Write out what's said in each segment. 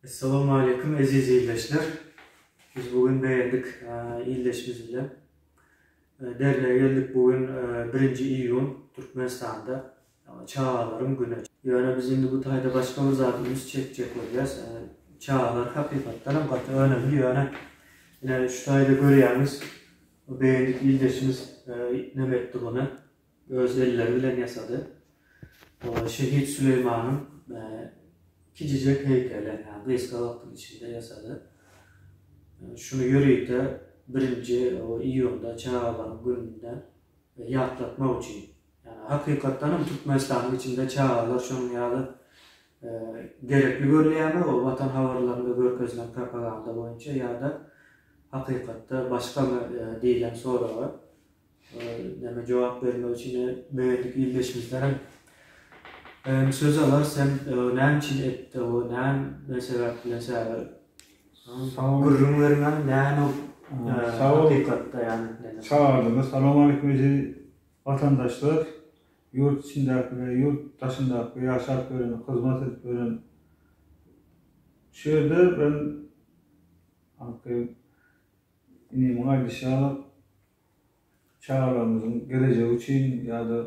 Assalamu alaikum aziz iyleşler. Biz bugün beğendik iyleşimiz ile. Derneğe geldik bugün 1. iyun Türkmenistan'da Çağaların günü. Yani biz şimdi bu tayda başka bir zatımız çekecek olacağız. Çağalar hakikaten önemli yani. Yine şu tayda görüyoruz. Beğendik iyleşimiz ne mektubunu öz elleriyle yasadı. Şehit Süleyman'ın Kicicek heykeli, yani Gıyskalık'ın içinde yasadı. Şunu yürüyüp de 1. iyunda Çağaların gününden yatlatmak için. Yani hakikaten Türkmenistan'ın içinde Çağalar şunun yalı gerekli görülüyor o vatan havalarında görkezlen propaganda boyunca ya da hakikatte başka mı deyilen soru var. Cevap vermek için beğendik illeşmişlerin söz alar sen ne için etti o ne sebeple gururun vermen ne hakikatte yani. Çağırdığımız Selamun Aleyküm vatandaşlar, yurt içindeki ve yurt dışındaki yaşap gören, hizmet edip gören şöyle ben inimin ayrışarak çağrılarımızın geleceği için ya da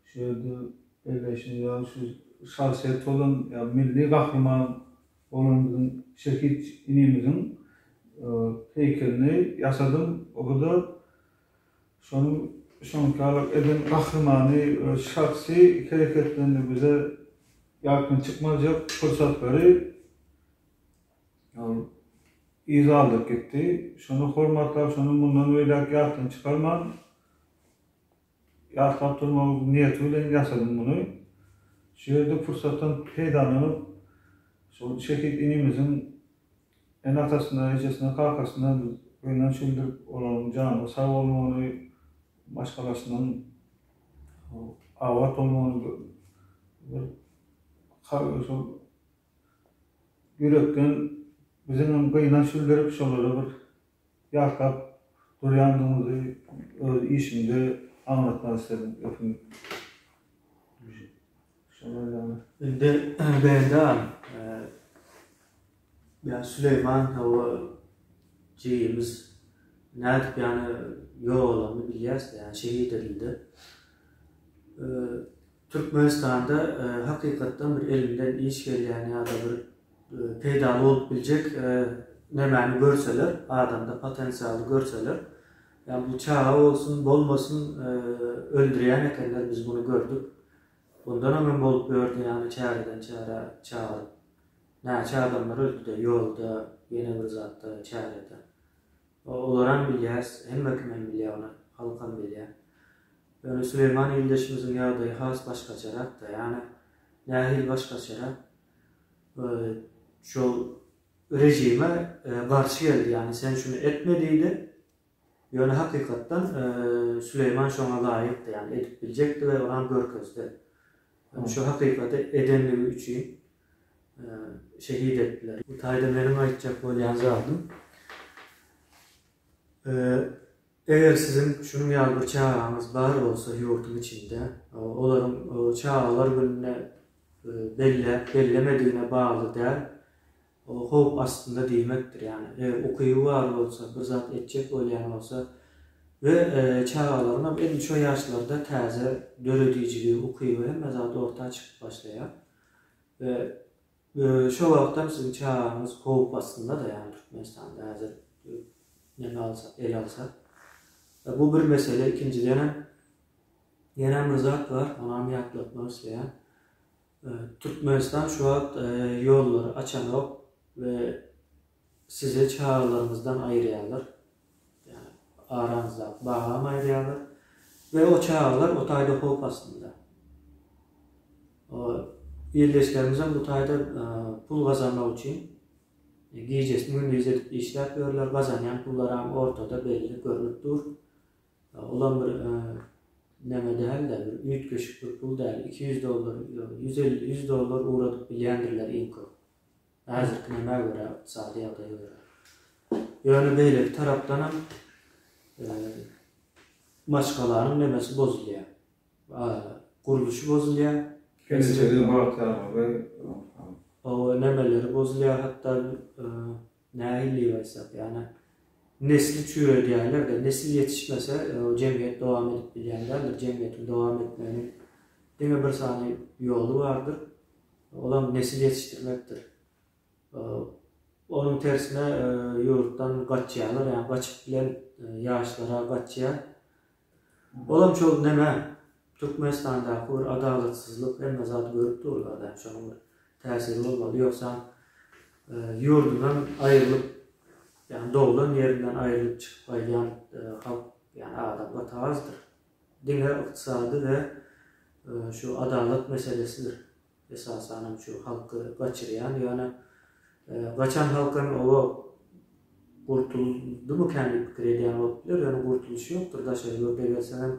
şöyle birleşin ya şu şahsiyet olan ya milli kahraman olanımızın şehit inimizin heykelini yasadım. O kadar şonkarlık eden kahramanı şahsi hareketlerini bize yakın çıkmayacak fırsatları izah etti. Şunu hürmetler, şunu bundan öyle yakın çıkarman yaslap durmamız niyetiyle yasadım bunu. Şöyle fırsattan peydalanıp şehit inimizin en atasına, ecesine, kalkasına böyle şöldürüp olalım canı, sağ olmanı, başkalarından avat olmanı, yürekten bizim kıyınan şöldürüp şoları bir yaslap duruyandığımızı işimde anlatmak istedim. Şimdi ben yani Süleyman o şeyimiz nerede yani yol olanı biliyoruz yani şehit edildi. Türkmenistan'da hakikaten bir elinden iş gelen ya da bir peydalı olup bilecek nemeni görseler, adamda potansiyeli görseler, yani bu çağı olsun, olmasın öldüren ekenler biz bunu gördük. Bundan hemen bolup gördü yani çağrıdan çağırıp. Çağ adamlar öldü de yolda, yeni bir zatta, çağrıda. Olaran biliyoruz, hem hükümen biliyor onu, halkın biliyor. Yani Süleyman ildeşimizin yağdığı has başkaçarak da yani nahil başkaçarak şu rejime karşı geldi yani sen şunu etmediydi. Yani hakikaten Süleyman şuna layıktı yani edip bilecekti ve ona görközde. Yani şu hakikati edenliği için şehit ettiler. Bu tayda benim aytacak bolyanızı aldım. Eğer sizin şunun yaldır çağağınız var olsa yurtun içinde, onların çağalar gününe bellemediğine bağlı değil, o hop aslında demektir yani. Eğer okuyu var olsa, bir zat edecek bolyan olsa ve çağalarına en çok yaşlarda taze dörödücülüğü okuyu hem zaten ortaya çıkıp başlayan. Şu vakitten sizin çağağınız hop aslında da yani Türkmenistan'da hazır ne alsak, el alsak. Bu bir mesele. İkinciden yeni bir zat var, ona yaklatmak isteyen. Türkmenistan şu an yolları açan o ve size çağrılarınızdan ayırıyorlar. Yani aranızda bağlam ayırıyorlar. Ve o çağrılar o tayda hop aslında. Yerleşlerimizden bu tayda pul kazanmak için giyeceğiz, mühendislik işler yapıyorlar. Kazanyan pullar ortada belli görülür. Olan bir neme değil de bir üyt köşük bir pul değil. 200 dolar, 150 dolar uğradık bilyendirler inko. Hazır neme göre, sadi adaya göre. Yani böyle bir taraftan başkalarının nemesi bozuluyor. Kuruluşu bozuluyor. Kendisi de bağırtlarına ve o nemeleri bozuluyor, hatta nahilliği varsa yani nesli çürüyor diyorlar da nesil yetişmese o cemiyet devam edip bilenlerdir. Cemiyetin devam etmenin dine bir saniye yolu vardır. Olan nesil yetiştirmektir. Onun tersine yurttan kaçıyorlar, yani kaçıp bilen yaşlara kaçıyor. Olan çok neme Türkmenistan'da bir adaletsizlik en azat görüp dururlar. Şunun tesiri olmalı. Yoksa yurdundan ayrılıp, yani doğulan yerinden ayrılıp çıkıp aylayan halk, yani adam atağızdır. Dine iktisadı ve şu adalet meselesidir. Esasen şu halkı kaçırıyan, yani kaçan halkın o kurtuldu mu kendi fikri ediyen olabilir, yani kurtuluşu yoktur. Da şey yurda gelsen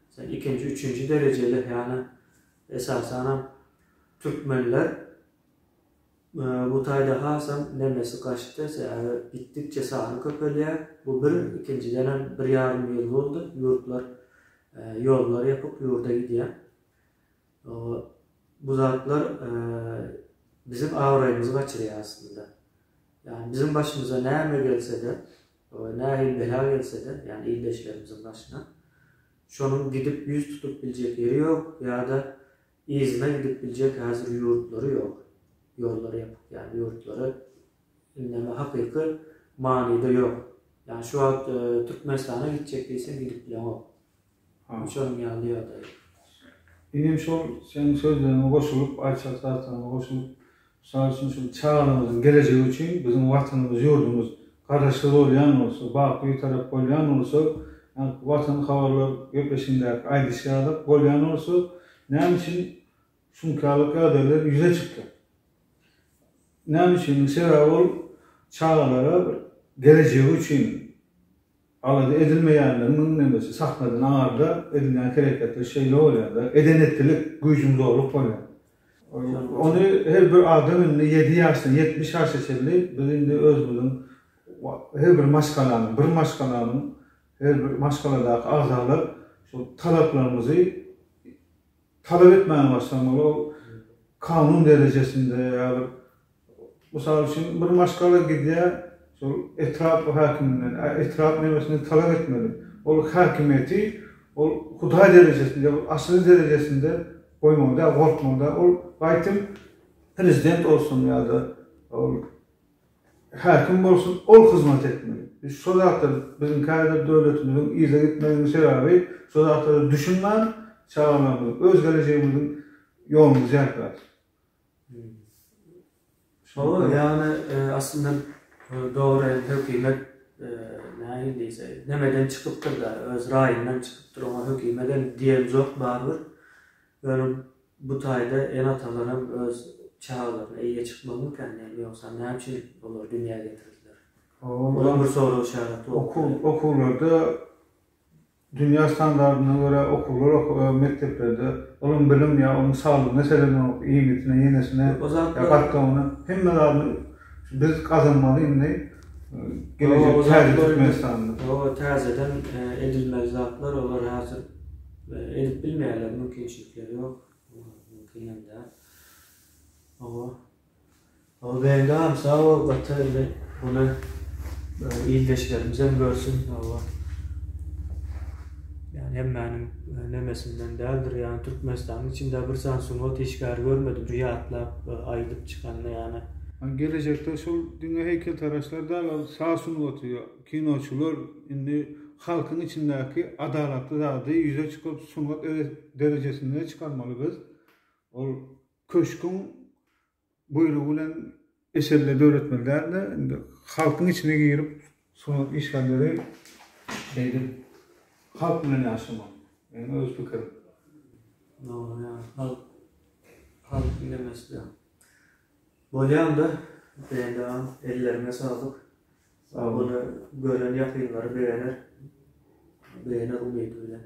sen ikinci, üçüncü dereceli, yani esasen Türkmenler bu tayda hasam nemesi kaçtıysa yani gittikçe sağını köpeliyor. Bu bir ikinci denen bir yarım yıl oldu. Yurtlar yollar yapıp yurda gidiyor. Bu zatlar bizim avrayımızı kaçırıyor aslında. Yani bizim başımıza ne gelse de, ne bela gelse de, yani iyileşlerimizin başına, şunun gidip yüz tutup bilecek yeri yok ya da izine gidip bilecek hazır yurtları yok. Yolları yapıp, yani yurtları inleme hakiki manide yok. Yani şu an Türkmenistan'a gidecek değilsen gidip bilen o. Şunun yandığı adayı. Benim şu senin sözlerine koşulup, Ayçak Zartan'a koşulup, sağ olsun şu çağrımızın geleceği için bizim vatanımız, yurdumuz kardeşleri olayan olsa, bak bir taraf olayan olsa, yani vatan havalı gökleşinde aydışa alıp olayan olsa, ne için şunkarlık adaları yüze çıktı. Ne için mesela çağlara geleceği için alada edilmeyenlerin nemesi saklanan ağırda edilen hareketler şeyle oluyor da edenetlilik gücümüz olup oluyor. Onu her bir adamın 7 yaşında 70 yaş içinde bizim de özümüzün her bir maskalanın her bir maskaladaki ağzalar şu talaplarımızı talep etmeye başlamalı. O kanun derecesinde yani bu sefer için bir maskala gidiyor. Etraf hakiminden, etraf nemesini talep etmeli. O hakimiyeti, o Huday derecesinde, asıl derecesinde koymada, korkmada, o baytım prezident olsun ya da hakim olsun, o hizmet etmeli. Biz sodatlar, bizim kayda devletimizin iyice gitmenin sebebi, sodatları düşünmen, çağırmamız, öz geleceğimizin yolumuzu yapar. Yani aslında doğru hükümet neyse nemeden çıkıptır da öz rayından çıkıptır ama hükümeten diyen zor vardır. Yani bu tayda en atalarım öz çağlarına iyiye çıkmak mümkün yoksa ne için olur dünya getirdiler. Olan bir soru işareti okullarda dünya standartına göre okullar, mekteplerde onun bilim ya onun sağlığı meselelerin iyiliğine, yenesine katkı onu hem de biz kazanmalıyız. Gelecek tercih Türkmenistan'da. O terzeden edilmez zatlar olur hazır. Edip bilmeyenler mümkünçülükleri yok. Mümkün hem de. Ama ben de sağ ol Batı bunu iyileşlerimizden görsün. Yani hem benim nemesinden değildir, yani Türkmenistan'ın içinde bir sansunot işgal görmedim. Rüyatla ayılıp çıkanla yani. Gelecekte şu dünya heykeltıraşlar da sağ sunulatıyor. Kinoçular indi halkın içindeki adaletli dadı yüze çıkıp sunat derecesinde çıkarmalıdır. O köşkün buyruğuyla eserleri öğretmenlerle halkın içine girip sunat işgalleri şeydir. Halk ile yaşamak. Yani öz fikrim. Doğru yani. Halk bilemez ya. Bolyam da ben de ellerime sağlık. Bunu gören yakınları beğenir umuduyla.